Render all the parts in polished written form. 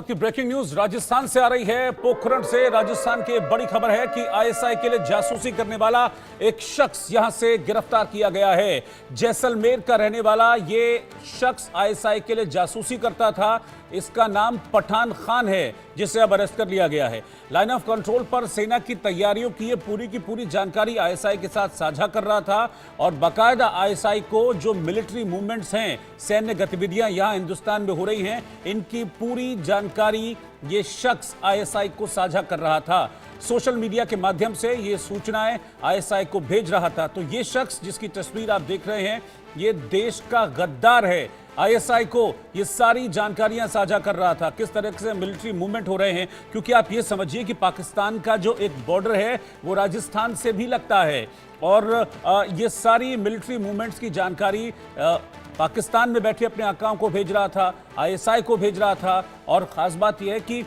की breaking news Rajasthan से आ रही है। पोखरण से राजस्थान की बड़ी खबर है कि आईएसआई के लिए जासूसी करने वाला एक शख्स यहां से गिरफ्तार किया गया है। जैसलमेर का रहने वाला ये शख्स आईएसआई के लिए जासूसी करता था। इसका नाम पठान खान है, जिसे अब अरेस्ट कर लिया गया है। लाइन ऑफ कंट्रोल पर सेना की तैयारियों की पूरी की पूरी जानकारी आईएसआई के साथ साझा कर रहा था और बाकायदा आईएसआई को जो मिलिट्री मूवमेंट्स हैं, सैन्य गतिविधियां यहां हिंदुस्तान में हो रही हैं, इनकी पूरी जानकारी ये शख्स आईएसआई को साझा कर रहा था। सोशल मीडिया के माध्यम से ये सूचनाएं आईएसआई को भेज रहा था। तो ये शख्स जिसकी तस्वीर आप देख रहे हैं, ये देश का गद्दार है। आईएसआई को ये सारी जानकारियां साझा कर रहा था, किस तरह से मिलिट्री मूवमेंट हो रहे हैं, क्योंकि आप ये समझिए कि पाकिस्तान का जो एक बॉर्डर है वो राजस्थान से भी लगता है और ये सारी मिलिट्री मूवमेंट्स की जानकारी पाकिस्तान में बैठे अपने आकाओं को भेज रहा था, आईएसआई को भेज रहा था। और खास बात यह है कि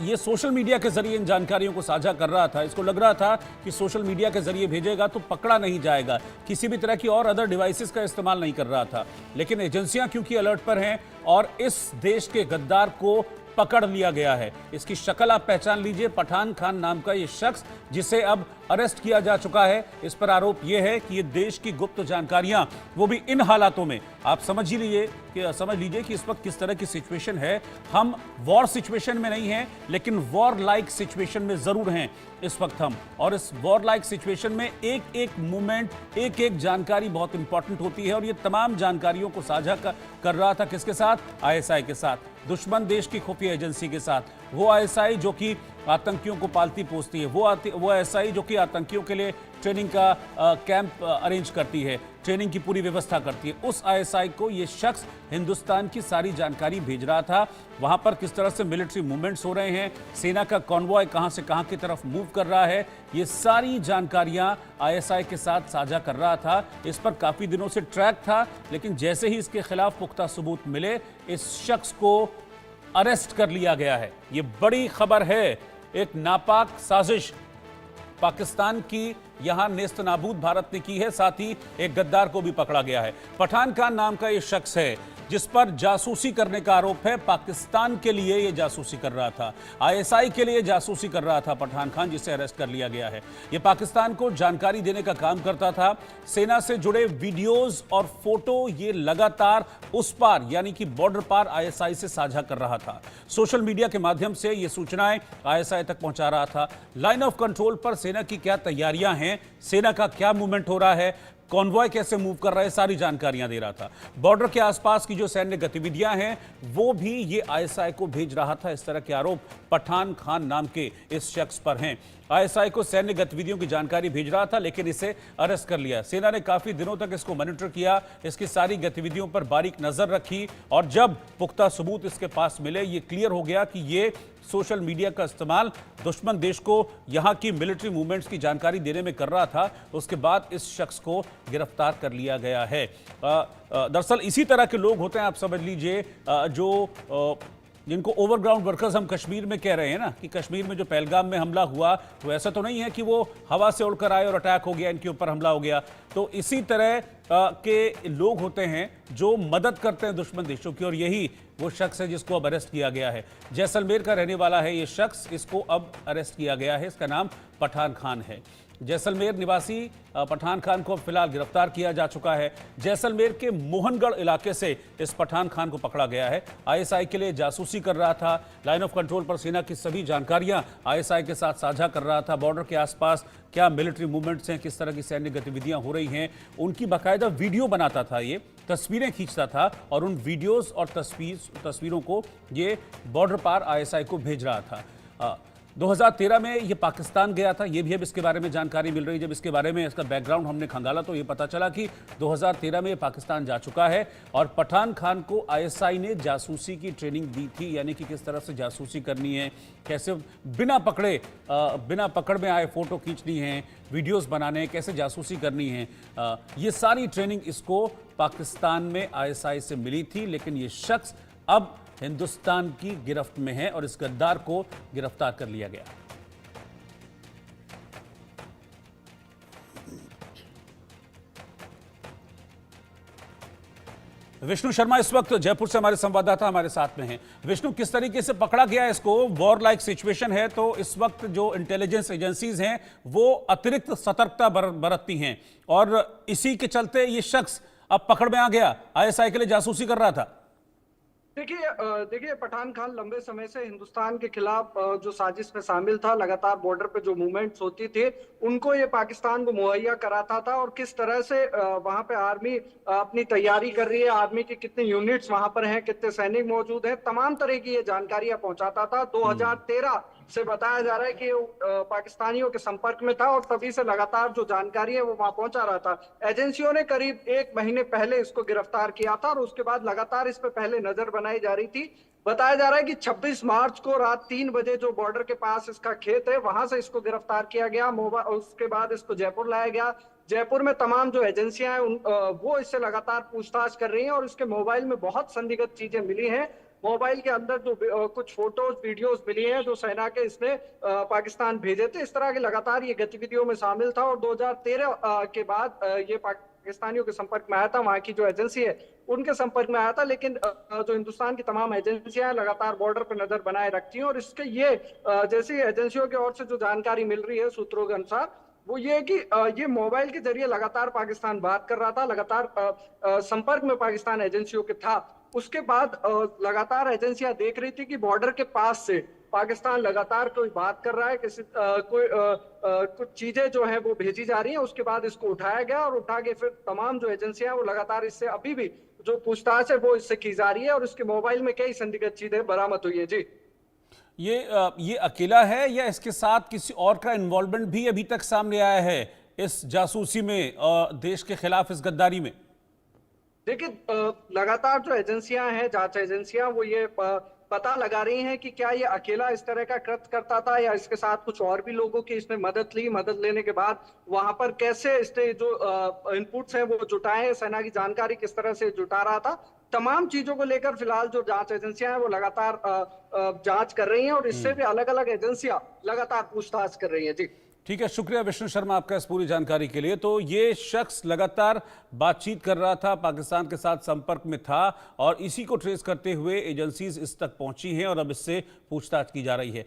ये सोशल मीडिया के जरिए इन जानकारियों को साझा कर रहा था। इसको लग रहा था कि सोशल मीडिया के जरिए भेजेगा तो पकड़ा नहीं जाएगा, किसी भी तरह की और अदर डिवाइसेस का इस्तेमाल नहीं कर रहा था। लेकिन एजेंसियां क्योंकि अलर्ट पर हैं और इस देश के गद्दार को पकड़ लिया गया है। इसकी शक्ल आप पहचान लीजिए, पठान खान नाम का ये शख्स, जिसे अब अरेस्ट किया जा चुका है। इस पर आरोप यह है कि ये देश की गुप्त जानकारियां, वो भी इन हालातों में, आप समझ लीजिए कि इस वक्त किस तरह की सिचुएशन है। हम वॉर सिचुएशन में नहीं हैं, लेकिन वॉर लाइक सिचुएशन में जरूर हैं इस वक्त हम। और इस वॉर लाइक सिचुएशन में एक एक मूवमेंट, एक एक जानकारी बहुत इंपॉर्टेंट होती है और ये तमाम जानकारियों को साझा कर रहा था किसके साथ? आईएसआई के साथ, दुश्मन देश की खुफिया एजेंसी के साथ। वो आईएसआई जो कि आतंकियों को पालती पोसती है, वो आईएसआई जो कि आतंकियों के लिए ट्रेनिंग का कैंप अरेंज करती है, ट्रेनिंग की पूरी व्यवस्था करती है। उस आईएसआई को ये शख्स हिंदुस्तान की सारी जानकारी भेज रहा था। वहां पर किस तरह से मिलिट्री मूवमेंट्स हो रहे हैं, सेना का कॉन्वॉय कहां से कहां की तरफ मूव कर रहा है, ये सारी जानकारियां आईएसआई के साथ साझा कर रहा था। इस पर काफी दिनों से ट्रैक था, लेकिन जैसे ही इसके खिलाफ पुख्ता सबूत मिले, इस शख्स को अरेस्ट कर लिया गया है। ये बड़ी खबर है। एक नापाक साजिश पाकिस्तान की यहां नेस्त नाबूद भारत ने की है, साथ ही एक गद्दार को भी पकड़ा गया है। पठान खान नाम का यह शख्स है जिस पर जासूसी करने का आरोप है। पाकिस्तान के लिए यह जासूसी कर रहा था, आईएसआई के लिए जासूसी कर रहा था पठान खान, जिसे अरेस्ट कर लिया गया है। यह पाकिस्तान को जानकारी देने का काम करता था। सेना से जुड़े वीडियोस और फोटो ये लगातार उस पार यानी कि बॉर्डर पार आईएसआई से साझा कर रहा था। सोशल मीडिया के माध्यम से ये सूचनाएं आईएसआई तक पहुंचा रहा था। लाइन ऑफ कंट्रोल पर सेना की क्या तैयारियां हैं, सेना का क्या मूवमेंट हो रहा है, कॉन्वॉय कैसे मूव कर रहा है, सारी जानकारियां दे रहा था। बॉर्डर के आसपास की जो सैन्य गतिविधियां हैं वो भी ये आईएसआई को भेज रहा था। इस तरह के आरोप पठान खान नाम के इस शख्स पर हैं। आईएसआई को सैन्य गतिविधियों की जानकारी भेज रहा था, लेकिन इसे अरेस्ट कर लिया। सेना ने काफी दिनों तक इसको मॉनिटर किया, इसकी सारी गतिविधियों पर बारीक नजर रखी और जब पुख्ता सबूत इसके पास मिले, ये क्लियर हो गया कि ये सोशल मीडिया का इस्तेमाल दुश्मन देश को यहां की मिलिट्री मूवमेंट्स की जानकारी देने में कर रहा था। उसके बाद इस शख्स को गिरफ्तार कर लिया गया है। दरअसल इसी तरह के लोग होते हैं, आप समझ लीजिए, जो जिनको ओवरग्राउंड वर्कर्स हम कश्मीर में कह रहे हैं ना, कि कश्मीर में जो पहलगाम में हमला हुआ, तो ऐसा तो नहीं है कि वो हवा से उड़कर आए और अटैक हो गया, इनके ऊपर हमला हो गया। तो इसी तरह के लोग होते हैं जो मदद करते हैं दुश्मन देशों की, और यही वो शख्स है जिसको अब अरेस्ट किया गया है। जैसलमेर का रहने वाला है ये शख्स, इसको अब अरेस्ट किया गया है। इसका नाम पठान खान है। जैसलमेर निवासी पठान खान को फिलहाल गिरफ्तार किया जा चुका है। जैसलमेर के मोहनगढ़ इलाके से इस पठान खान को पकड़ा गया है। आईएसआई के लिए जासूसी कर रहा था। लाइन ऑफ कंट्रोल पर सेना की सभी जानकारियां आईएसआई के साथ साझा कर रहा था। बॉर्डर के आसपास क्या मिलिट्री मूवमेंट्स हैं, किस तरह की सैन्य गतिविधियां हो रही हैं, उनकी बाकायदा वीडियो बनाता था, ये तस्वीरें खींचता था और उन वीडियोस और तस्वीरों को ये बॉर्डर पार आईएसआई को भेज रहा था। 2013 में ये पाकिस्तान गया था, ये भी अब इसके बारे में जानकारी मिल रही है। जब इसके बारे में इसका बैकग्राउंड हमने खंगाला तो ये पता चला कि 2013 में पाकिस्तान जा चुका है और पठान खान को आईएसआई ने जासूसी की ट्रेनिंग दी थी, यानी कि किस तरह से जासूसी करनी है, कैसे बिना पकड़ में आए फोटो खींचनी है, वीडियोस बनाने हैं, कैसे जासूसी करनी है। ये सारी ट्रेनिंग इसको पाकिस्तान में आईएसआई से मिली थी। लेकिन ये शख्स अब हिंदुस्तान की गिरफ्त में है और इस गद्दार को गिरफ्तार कर लिया गया। विष्णु शर्मा इस वक्त जयपुर से हमारे संवाददाता हमारे साथ में हैं। विष्णु, किस तरीके से पकड़ा गया इसको? वॉर लाइक सिचुएशन है, तो इस वक्त जो इंटेलिजेंस एजेंसीज हैं वो अतिरिक्त सतर्कता बरतती हैं और इसी के चलते ये शख्स अब पकड़ में आ गया। आईएसआई के लिए जासूसी कर रहा था। देखिए पठान खान लंबे समय से हिंदुस्तान के खिलाफ जो साजिश में शामिल था, लगातार बॉर्डर पे जो मूवमेंट्स होती थी उनको ये पाकिस्तान को मुहैया कराता था और किस तरह से वहां पे आर्मी अपनी तैयारी कर रही है, आर्मी की कितने यूनिट्स वहां पर हैं, कितने सैनिक मौजूद हैं, तमाम तरह की ये जानकारियां पहुंचाता था। 2013 से बताया जा रहा है कि पाकिस्तानियों के संपर्क में था और तभी से लगातार जो जानकारी है वो वहां पहुंचा रहा था। एजेंसियों ने करीब 1 महीने पहले इसको गिरफ्तार किया था और उसके बाद लगातार इस पे पहले नजर बनाई जा रही थी। बताया जा रहा है कि 26 मार्च को रात 3 बजे जो बॉर्डर के पास इसका खेत है वहां से इसको गिरफ्तार किया गया। उसके बाद इसको जयपुर लाया गया। जयपुर में तमाम जो एजेंसियां हैं वो इससे लगातार पूछताछ कर रही हैं और इसके मोबाइल में बहुत संदिग्ध चीजें मिली हैं। मोबाइल के अंदर जो कुछ फोटोज वीडियोस मिली हैं जो सेना के इसने पाकिस्तान भेजे थे, इस तरह के लगातार ये गतिविधियों में शामिल था और 2013 के बाद ये पाकिस्तानियों के संपर्क में आया था, वहां की जो एजेंसी है उनके संपर्क में आया था। लेकिन जो हिंदुस्तान की तमाम एजेंसियां हैं लगातार बॉर्डर पर नजर बनाए रखती हैं और इसके ये जैसी एजेंसियों की ओर से जो जानकारी मिल रही है सूत्रों के अनुसार वो ये है कि ये मोबाइल के जरिए लगातार पाकिस्तान बात कर रहा था, लगातार संपर्क में पाकिस्तान एजेंसियों के था। उसके बाद लगातार एजेंसियां देख रही थी कि बॉर्डर के पास से पाकिस्तान लगातार कोई बात कर रहा है, किसी कुछ चीजें जो है वो भेजी जा रही हैं। उसके बाद इसको उठाया गया और उठा के फिर तमाम जो एजेंसियां वो लगातार इससे अभी भी जो पूछताछ है वो इससे की जा रही है और इसके मोबाइल में कई संदिग्ध चीजें बरामद हुई है। जी, ये अकेला है या इसके साथ किसी और का इन्वॉल्वमेंट भी अभी तक सामने आया है इस जासूसी में और देश के खिलाफ इस गद्दारी में? देखिए लगातार जो एजेंसियां हैं, जांच एजेंसियां, वो ये पता लगा रही हैं कि क्या ये अकेला इस तरह का कृत्य करता था या इसके साथ कुछ और भी लोगों की इसने मदद ली। मदद लेने के बाद वहां पर कैसे इसने जो इनपुट्स हैं वो जुटाए, सेना की जानकारी किस तरह से जुटा रहा था, तमाम चीजों को लेकर फिलहाल जो जांच एजेंसियां हैं वो लगातार जांच कर रही हैं और इससे भी अलग अलग एजेंसियां लगातार पूछताछ कर रही हैं। जी ठीक है, शुक्रिया विष्णु शर्मा आपका इस पूरी जानकारी के लिए। तो ये शख्स लगातार बातचीत कर रहा था, पाकिस्तान के साथ संपर्क में था और इसी को ट्रेस करते हुए एजेंसीज इस तक पहुंची हैं और अब इससे पूछताछ की जा रही है।